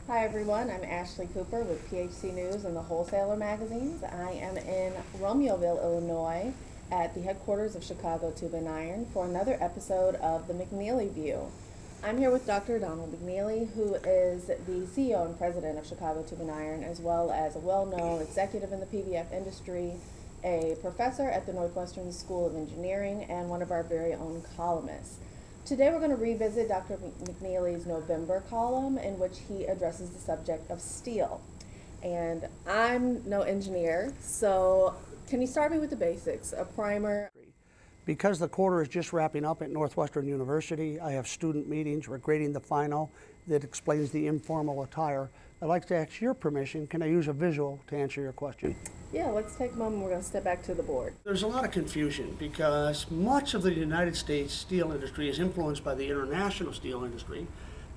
Hi everyone, I'm Ashlei Cooper with PHC News and the Wholesaler magazines. I am in Romeoville, Illinois at the headquarters of Chicago Tube and Iron for another episode of the McNeeley View. I'm here with Dr. Donald McNeeley, who is the CEO and president of Chicago Tube and Iron, as well as a well-known executive in the PVF industry, a professor at the Northwestern School of Engineering, and one of our very own columnists. Today we're going to revisit Dr. McNeeley's November column in which he addresses the subject of steel. And I'm no engineer, so can you start me with the basics, a primer? Because the quarter is just wrapping up at Northwestern University, I have student meetings. We're grading the final that explains the informal attire. I'd like to ask your permission, can I use a visual to answer your question? Yeah, let's take a moment. We're going to step back to the board. There's a lot of confusion because much of the United States steel industry is influenced by the international steel industry.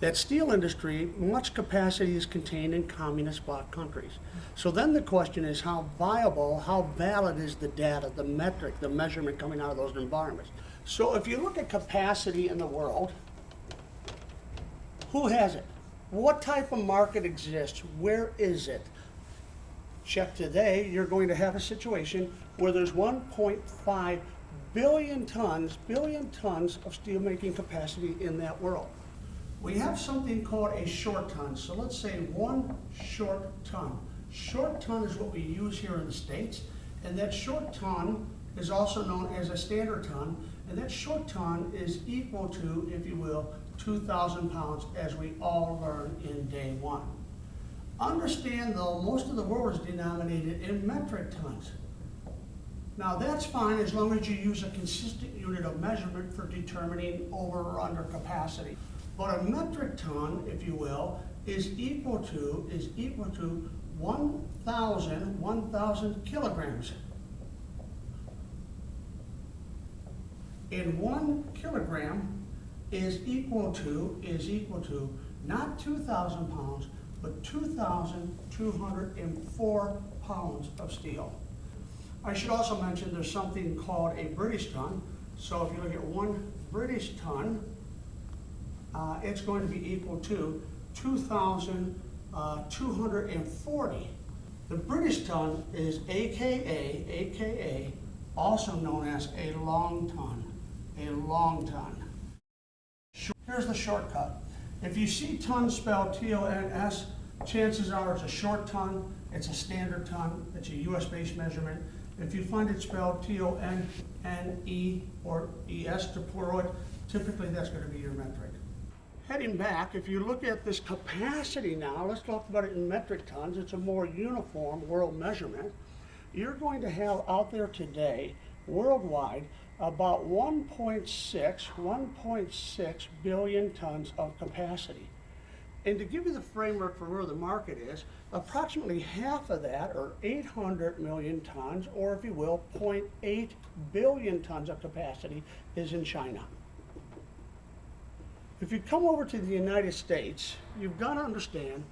That steel industry, much capacity is contained in communist bloc countries. So then the question is how viable, how valid is the data, the metric, the measurement coming out of those environments. So if you look at capacity in the world, who has it? What type of market exists? Where is it? Check today, you're going to have a situation where there's 1.5 billion tons of steelmaking capacity in that world. We have something called a short ton. So let's say 1 short ton. Short ton is what we use here in the States, and that short ton is also known as a standard ton, and that short ton is equal to, if you will, 2,000 pounds, as we all learn in day one. Understand though, most of the world is denominated in metric tons. Now that's fine as long as you use a consistent unit of measurement for determining over or under capacity. But a metric ton, if you will, is equal to 1,000 kilograms. And 1 kilogram is equal to not 2,000 pounds, but 2,204 pounds of steel. I should also mention there's something called a British ton. So if you look at 1 British ton, it's going to be equal to 2,240. The British ton is AKA, also known as a long ton, Here's the shortcut. If you see ton spelled T-O-N-S, chances are it's a short ton, it's a standard ton, it's a US-based measurement. If you find it spelled T-O-N-N-E or E-S to plural it, typically that's going to be your metric. Heading back, if you look at this capacity now, let's talk about it in metric tons. It's a more uniform world measurement. You're going to have out there today, worldwide, about 1.6 billion tons of capacity. And to give you the framework for where the market is, approximately half of that, or 800 million tons, or if you will, 0.8 billion tons of capacity is in China. If you come over to the United States, you've got to understand,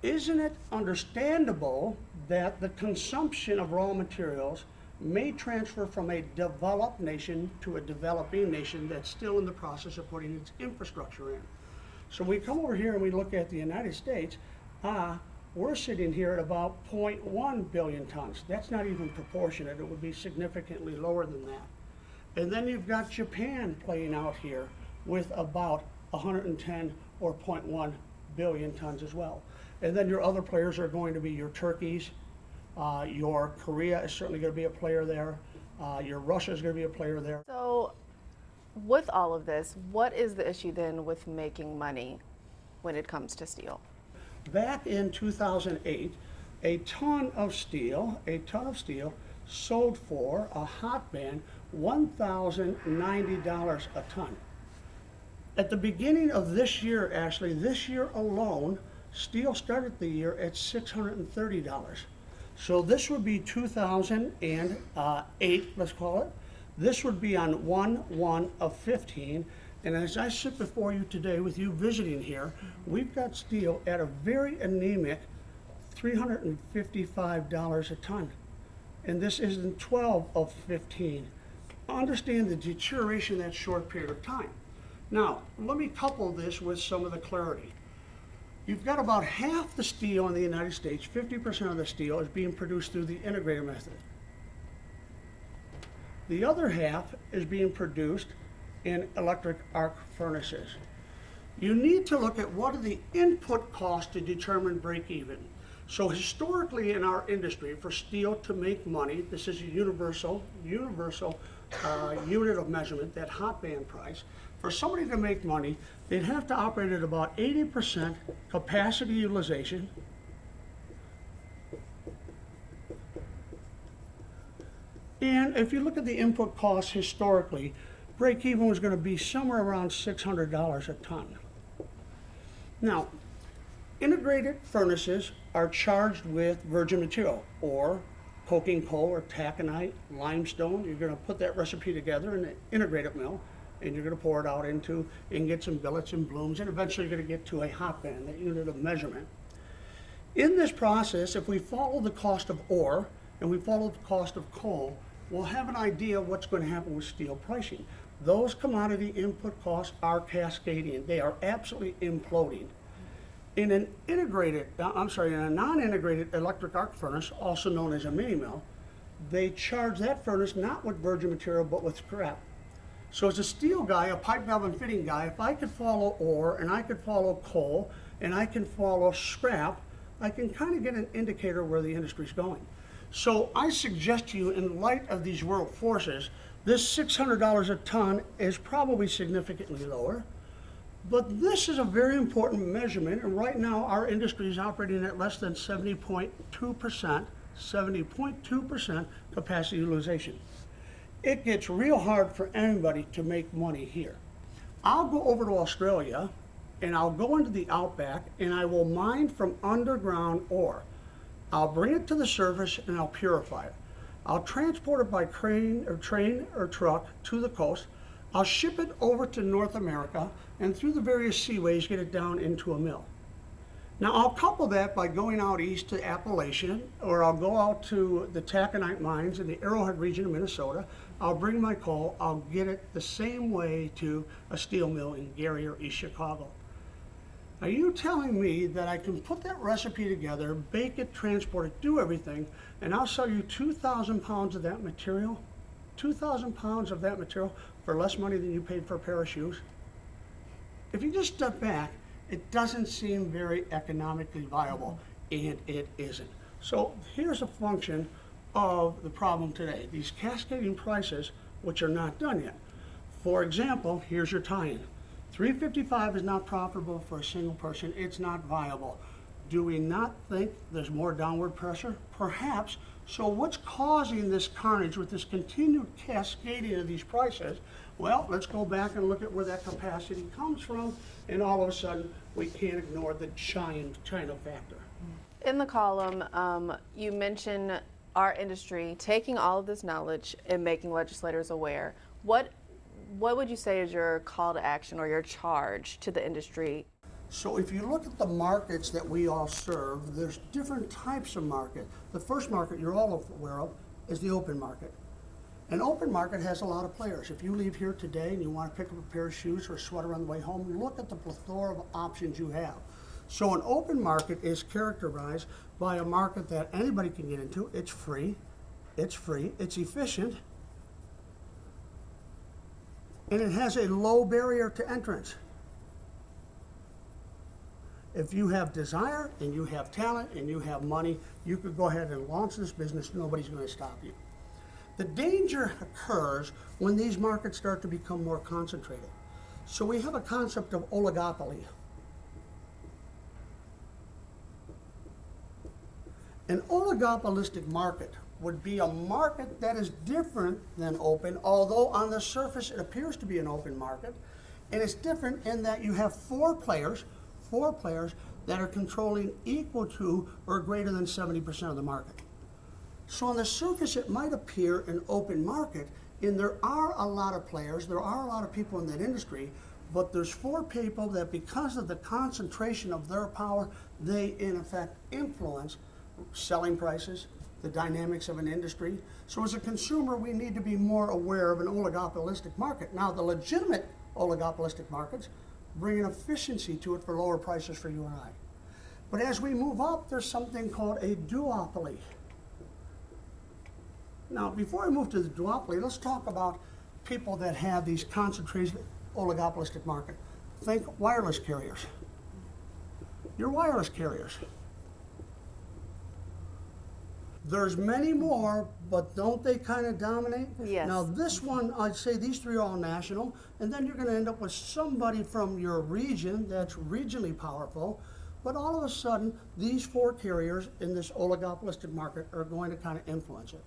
isn't it understandable that the consumption of raw materials may transfer from a developed nation to a developing nation that's still in the process of putting its infrastructure in? So we come over here and we look at the United States, we're sitting here at about 0.1 billion tons. That's not even proportionate. It would be significantly lower than that. And then you've got Japan playing out here with about 110 or 0.1 billion tons as well. And then your other players are going to be your Turkeys, your Korea is certainly going to be a player there, your Russia is going to be a player there. So with all of this, what is the issue then with making money when it comes to steel? Back in 2008, a ton of steel sold for a hot band $1,090 a ton. At the beginning of this year, actually, this year alone, steel started the year at $630. So this would be 2008, let's call it. This would be on 1/1 of 15. And as I sit before you today with you visiting here, we've got steel at a very anemic $355 a ton. And this is in 12 of 15. Understand the deterioration in that short period of time. Now, let me couple this with some of the clarity. You've got about half the steel in the United States, 50% of the steel is being produced through the integrated method. The other half is being produced in electric arc furnaces. You need to look at what are the input costs to determine break even. So historically in our industry, for steel to make money, this is a universal unit of measurement, that hot band price. For somebody to make money, they'd have to operate at about 80% capacity utilization. And if you look at the input costs historically, break even was going to be somewhere around $600 a ton. Now, integrated furnaces are charged with virgin material, or coking coal or taconite, limestone. You're going to put that recipe together in an integrated mill, and you're going to pour it out into ingots and billets and blooms, and eventually you're going to get to a hot band, that unit of measurement. In this process, if we follow the cost of ore and we follow the cost of coal, we'll have an idea of what's going to happen with steel pricing. Those commodity input costs are cascading. They are absolutely imploding. In a non-integrated electric arc furnace, also known as a mini mill, they charge that furnace not with virgin material but with scrap. So as a steel guy, a pipe valve and fitting guy, if I could follow ore and I could follow coal and I can follow scrap, I can kind of get an indicator where the industry's going. So I suggest to you, in light of these world forces, this $600 a ton is probably significantly lower. But this is a very important measurement, and right now our industry is operating at less than 70.2% capacity utilization. It gets real hard for anybody to make money here. I'll go over to Australia and I'll go into the outback and I will mine from underground ore. I'll bring it to the surface and I'll purify it. I'll transport it by train or truck to the coast. I'll ship it over to North America and through the various seaways get it down into a mill. Now I'll couple that by going out east to Appalachia, or I'll go out to the taconite mines in the Arrowhead region of Minnesota. I'll bring my coal, I'll get it the same way to a steel mill in Gary or East Chicago. Are you telling me that I can put that recipe together, bake it, transport it, do everything, and I'll sell you 2,000 pounds of that material? 2,000 pounds of that material for less money than you paid for a pair of shoes? If you just step back, it doesn't seem very economically viable, and it isn't. So here's a function of the problem today. These cascading prices, which are not done yet. For example, here's your tie-in. $3.55 is not profitable for a single person. It's not viable. Do we not think there's more downward pressure? Perhaps. So what's causing this carnage with this continued cascading of these prices? Well, let's go back and look at where that capacity comes from, and all of a sudden we can't ignore the China factor. In the column, you mention our industry taking all of this knowledge and making legislators aware. What would you say is your call to action or your charge to the industry? So if you look at the markets that we all serve, there's different types of market. The first market you're all aware of is the open market. An open market has a lot of players. If you leave here today and you want to pick up a pair of shoes or a sweater on the way home, look at the plethora of options you have. So an open market is characterized by a market that anybody can get into. It's free, it's efficient, and it has a low barrier to entrance. If you have desire and you have talent and you have money, you could go ahead and launch this business. Nobody's going to stop you. The danger occurs when these markets start to become more concentrated. So we have a concept of oligopoly. An oligopolistic market would be a market that is different than open, although on the surface it appears to be an open market. And it's different in that you have four players that are controlling equal to or greater than 70% of the market. So on the surface it might appear an open market, and there are a lot of players, there are a lot of people in that industry, but there's four people that, because of the concentration of their power, they in effect influence selling prices, the dynamics of an industry. So as a consumer, we need to be more aware of an oligopolistic market. Now, the legitimate oligopolistic markets bring an efficiency to it for lower prices for you and I. But as we move up, there's something called a duopoly. Now, before I move to the duopoly, let's talk about people that have these concentrated oligopolistic market. Think wireless carriers. Your wireless carriers. There's many more, but don't they kind of dominate? Yes. Now this one, I'd say these three are all national, and then you're going to end up with somebody from your region that's regionally powerful, but all of a sudden, these four carriers in this oligopolistic market are going to kind of influence it.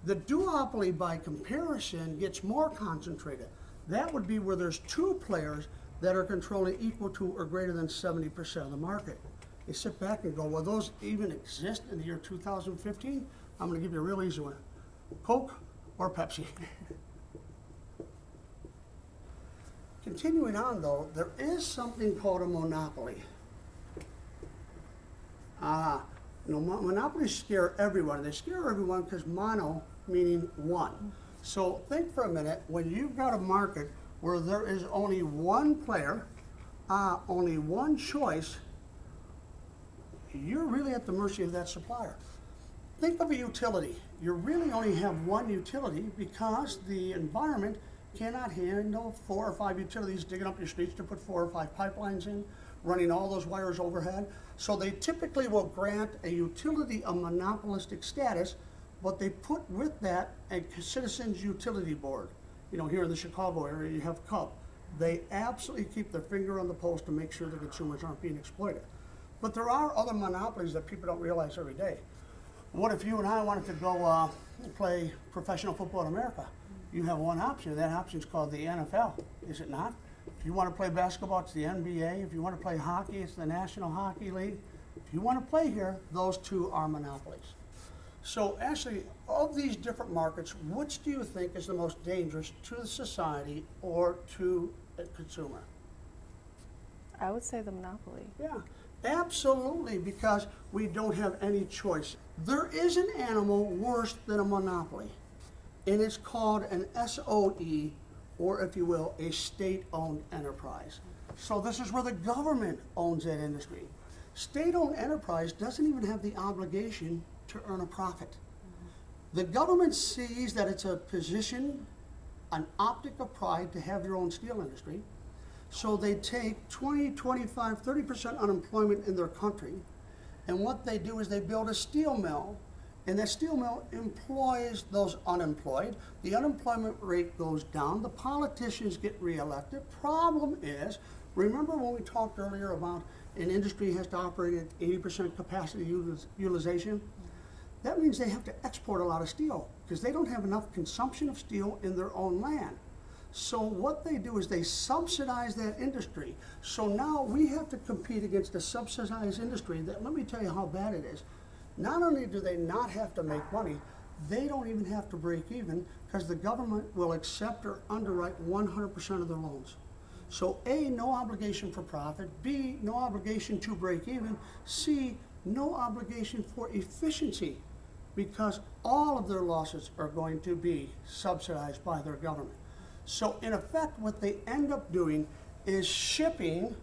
The duopoly, by comparison, gets more concentrated. That would be where there's two players that are controlling equal to or greater than 70% of the market. You sit back and go, well, those even exist in the year 2015? I'm going to give you a real easy one. Coke or Pepsi? Continuing on, though, there is something called a monopoly. Monopolies scare everyone. They scare everyone because mono meaning one. So think for a minute, when you've got a market where there is only one player, only one choice, you're really at the mercy of that supplier. Think of a utility. You really only have one utility because the environment cannot handle 4 or 5 utilities digging up your streets to put 4 or 5 pipelines in, running all those wires overhead. So they typically will grant a utility a monopolistic status, but they put with that a citizens utility board. You know, here in the Chicago area, you have CUP. They absolutely keep their finger on the pulse to make sure the consumers aren't being exploited. But there are other monopolies that people don't realize every day. What if you and I wanted to go play professional football in America? You have one option. That option is called the NFL, is it not? If you want to play basketball, it's the NBA. If you want to play hockey, it's the National Hockey League. If you want to play here, those two are monopolies. So Ashlei, of these different markets, which do you think is the most dangerous to the society or to a consumer? I would say the monopoly. Yeah, absolutely, because we don't have any choice. There is an animal worse than a monopoly, and it's called an SOE, or if you will, a state-owned enterprise. So this is where the government owns that industry. State-owned enterprise doesn't even have the obligation to earn a profit. The government sees that it's a position, an optic of pride to have their own steel industry. So they take 20, 25, 30% unemployment in their country, and what they do is they build a steel mill, and that steel mill employs those unemployed. The unemployment rate goes down, the politicians get reelected. Problem is, remember when we talked earlier about an industry has to operate at 80% capacity utilization? That means they have to export a lot of steel because they don't have enough consumption of steel in their own land. So what they do is they subsidize that industry. So now we have to compete against a subsidized industry that, let me tell you how bad it is. Not only do they not have to make money, they don't even have to break even because the government will accept or underwrite 100% of their loans. So A, no obligation for profit, B, no obligation to break even, C, no obligation for efficiency because all of their losses are going to be subsidized by their government. So in effect, what they end up doing is shipping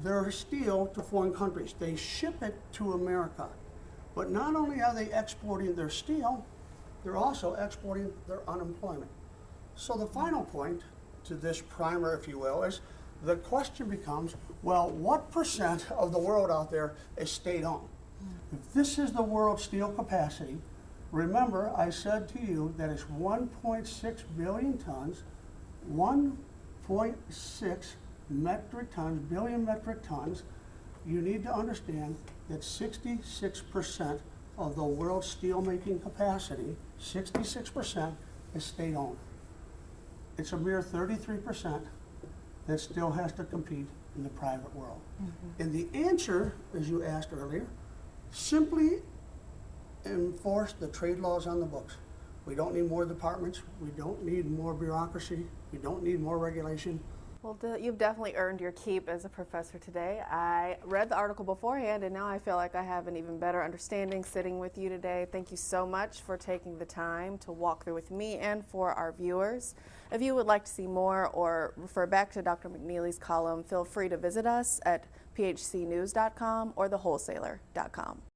their steel to foreign countries. They ship it to America. But not only are they exporting their steel, they're also exporting their unemployment. So the final point to this primer, if you will, is the question becomes, well, what % of the world out there is state-owned? If this is the world steel capacity, remember I said to you that it's 1.6 billion tons, 1.6 metric tons, billion metric tons. You need to understand that 66% of the world's steel making capacity, 66% is state-owned. It's a mere 33% that still has to compete in the private world. Mm-hmm. And the answer, as you asked earlier, simply enforce the trade laws on the books. We don't need more departments. We don't need more bureaucracy. We don't need more regulation. Well, you've definitely earned your keep as a professor today. I read the article beforehand, and now I feel like I have an even better understanding sitting with you today. Thank you so much for taking the time to walk through with me and for our viewers. If you would like to see more or refer back to Dr. McNeeley's column, feel free to visit us at phcnews.com or thewholesaler.com.